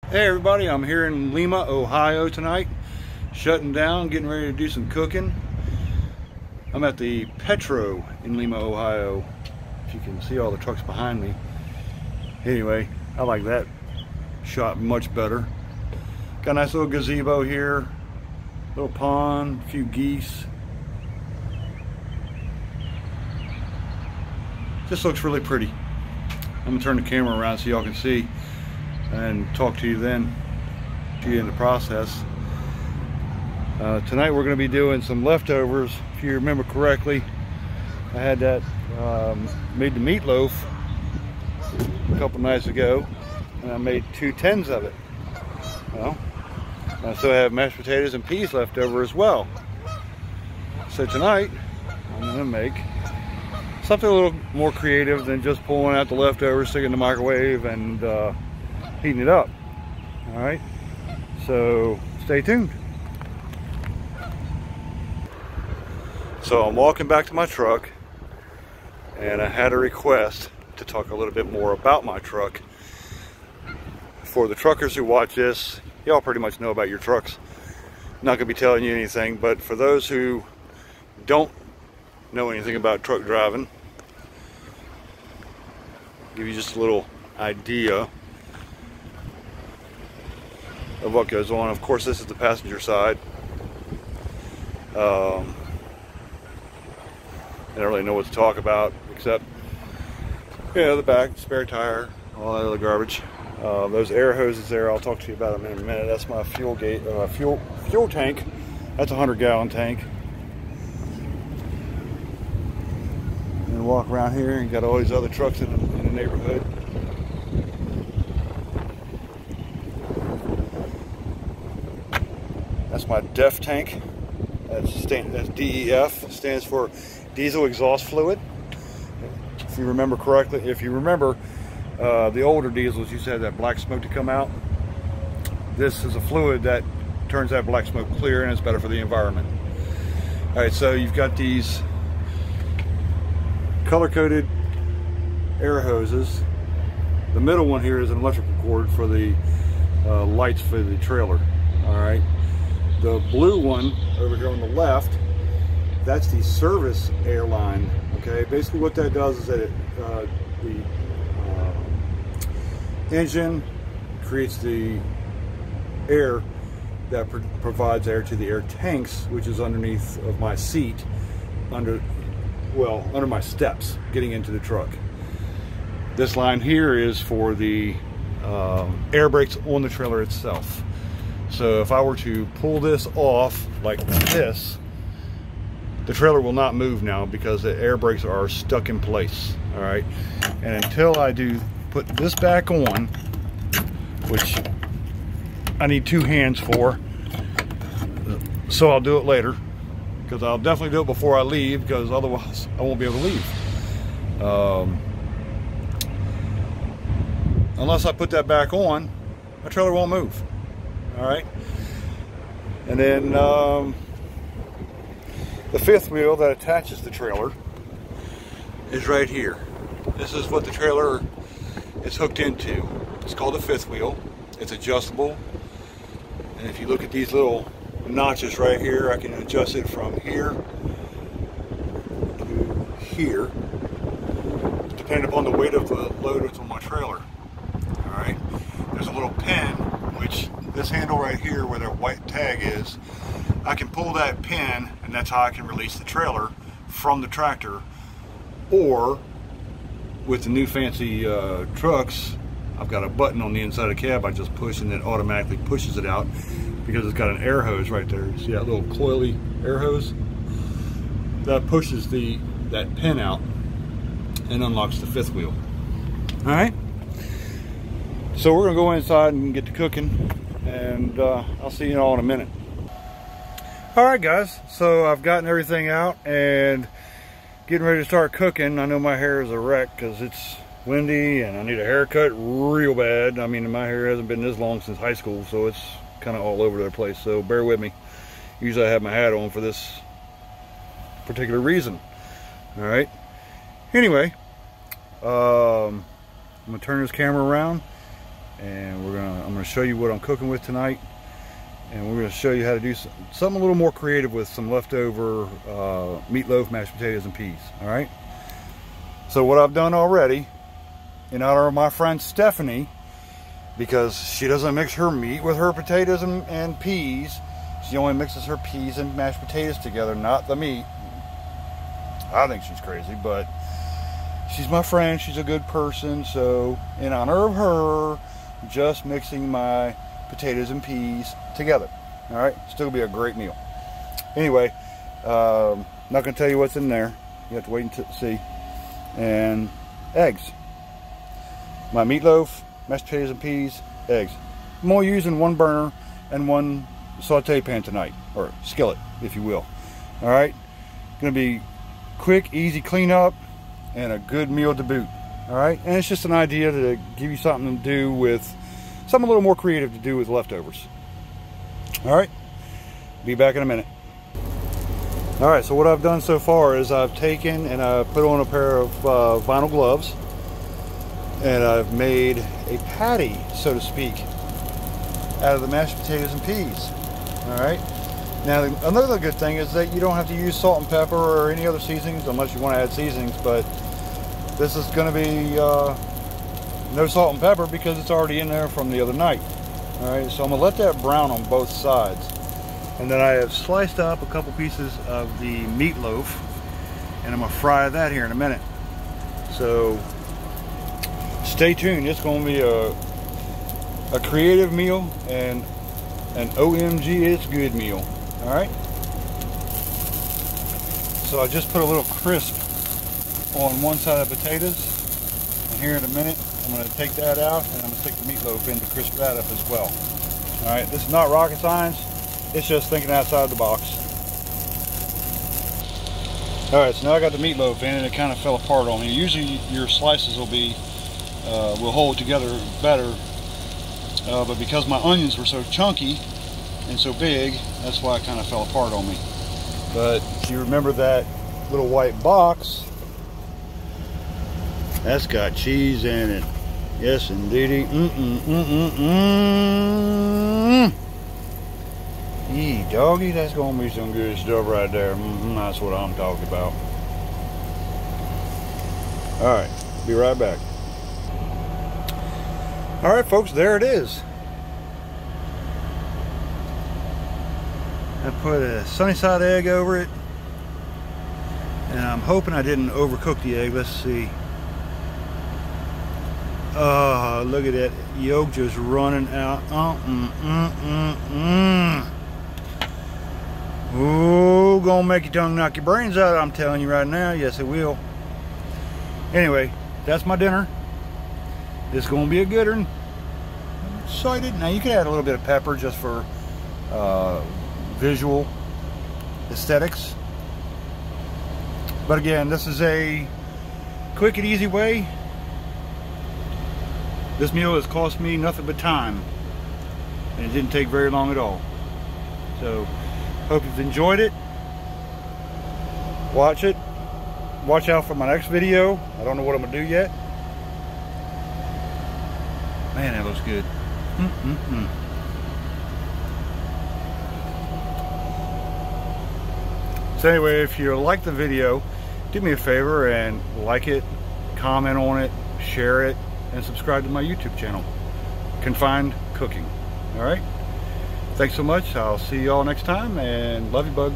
Hey everybody, I'm here in Lima, Ohio tonight, shutting down, getting ready to do some cooking. I'm at the Petro in Lima, Ohio, if you can see all the trucks behind me. Anyway, I like that shot much better. Got a nice little gazebo here, little pond, a few geese. This looks really pretty. I'm gonna turn the camera around so y'all can see and talk to you then, to you in the process. Tonight we're going to be doing some leftovers. If you remember correctly, I had that made the meatloaf a couple nights ago, and I made 2 tins of it. Well, I still have mashed potatoes and peas left over as well. So tonight I'm going to make something a little more creative than just pulling out the leftovers, sticking in the microwave, and heating it up. All right, so stay tuned. So I'm walking back to my truck, and I had a request to talk a little bit more about my truck. For the truckers who watch this, y'all pretty much know about your trucks. Not gonna be telling you anything, but for those who don't know anything about truck driving, give you just a little idea of what goes on. Of course, this is the passenger side. I don't really know what to talk about except, you know, the back, spare tire, all that other garbage. Those air hoses there, I'll talk to you about them in a minute. That's my fuel tank. That's a 100-gallon tank. And walk around here and got all these other trucks in the neighborhood. That's my DEF tank. That's DEF, stands for diesel exhaust fluid. If you remember correctly, the older diesels used to have that black smoke to come out. This is a fluid that turns that black smoke clear, and it's better for the environment. All right, so you've got these color-coded air hoses. The middle one here is an electrical cord for the lights for the trailer. All right. The blue one over here on the left, that's the service air line. Okay, basically what that does is that the engine creates the air that provides air to the air tanks, which is underneath of my seat, under my steps getting into the truck. This line here is for the air brakes on the trailer itself. So if I were to pull this off like this, the trailer will not move now because the air brakes are stuck in place. All right, and until I do put this back on, which I need 2 hands for, so I'll do it later, because I'll definitely do it before I leave, because otherwise I won't be able to leave. Unless I put that back on, my trailer won't move. All right, and then the 5th wheel that attaches the trailer is right here. This is what the trailer is hooked into. It's called the 5th wheel. It's adjustable, and if you look at these little notches right here, I can adjust it from here to here, depending upon the weight of the load that's on my trailer. All right, there's a little pin, which this handle right here where the white tag is, I can pull that pin, and that's how I can release the trailer from the tractor. Or with the new fancy trucks, I've got a button on the inside of the cab I just push, and it automatically pushes it out because it's got an air hose right there. See that little coily air hose? That pushes that pin out and unlocks the 5th wheel. All right, so we're gonna go inside and get to cooking, and I'll see you all in a minute. All right guys, so I've gotten everything out and getting ready to start cooking. I know my hair is a wreck because it's windy and I need a haircut real bad. I mean, my hair hasn't been this long since high school, so it's kind of all over the place, so bear with me. Usually I have my hat on for this particular reason. All right, anyway, I'm gonna turn this camera around and I'm gonna show you what I'm cooking with tonight, and we're gonna show you how to do something a little more creative with some leftover meatloaf, mashed potatoes, and peas. All right. So what I've done already, in honor of my friend Stephanie, because she doesn't mix her meat with her potatoes and peas. She only mixes her peas and mashed potatoes together, not the meat. I think she's crazy, but she's my friend. She's a good person. So in honor of her, just mixing my potatoes and peas together. All right, still be a great meal. Anyway, not gonna tell you what's in there. You have to wait and see. And eggs. My meatloaf, mashed potatoes and peas, eggs. I'm only using one burner and one saute pan tonight, or skillet, if you will. All right, gonna be quick, easy cleanup, and a good meal to boot. All right, and it's just an idea to give you something to do with, something a little more creative to do with leftovers. All right, be back in a minute. All right, so what I've done so far is I've taken and I've put on a pair of vinyl gloves, and I've made a patty, so to speak, out of the mashed potatoes and peas. All right. Now, another good thing is that you don't have to use salt and pepper or any other seasonings, unless you want to add seasonings, but this is going to be no salt and pepper because it's already in there from the other night. All right, so I'm going to let that brown on both sides. And then I have sliced up a couple pieces of the meatloaf, and I'm going to fry that here in a minute. So stay tuned. It's going to be a creative meal and an OMG it's good meal. All right, so I just put a little crisp on one side of the potatoes, and here in a minute I'm going to take that out and I'm going to stick the meatloaf in to crisp that up as well. All right, this is not rocket science, it's just thinking outside the box. All right, so now I got the meatloaf in and it kind of fell apart on me. Usually your slices will hold together better, but because my onions were so chunky and so big, that's why it kind of fell apart on me. But if you remember that little white box, that's got cheese in it. Yes, indeedy. Yee, doggy, that's gonna be some good stuff right there. That's what I'm talking about. All right, be right back. All right, folks, there it is. I put a sunny side egg over it, and I'm hoping I didn't overcook the egg. Let's see. Oh, look at that yolk just running out. Ooh, gonna make your tongue knock your brains out, I'm telling you right now. Yes, it will. Anyway, that's my dinner. It's gonna be a good one. I'm excited. Now you can add a little bit of pepper just for visual aesthetics, but again, this is a quick and easy way. This meal has cost me nothing but time, and it didn't take very long at all. So hope you've enjoyed it. Watch it. Watch out for my next video. I don't know what I'm gonna do yet. Man, that looks good. So anyway, if you like the video, do me a favor and like it, comment on it, share it, and subscribe to my YouTube channel, Confined Cooking. All right? Thanks so much. I'll see you all next time, and love you, bud.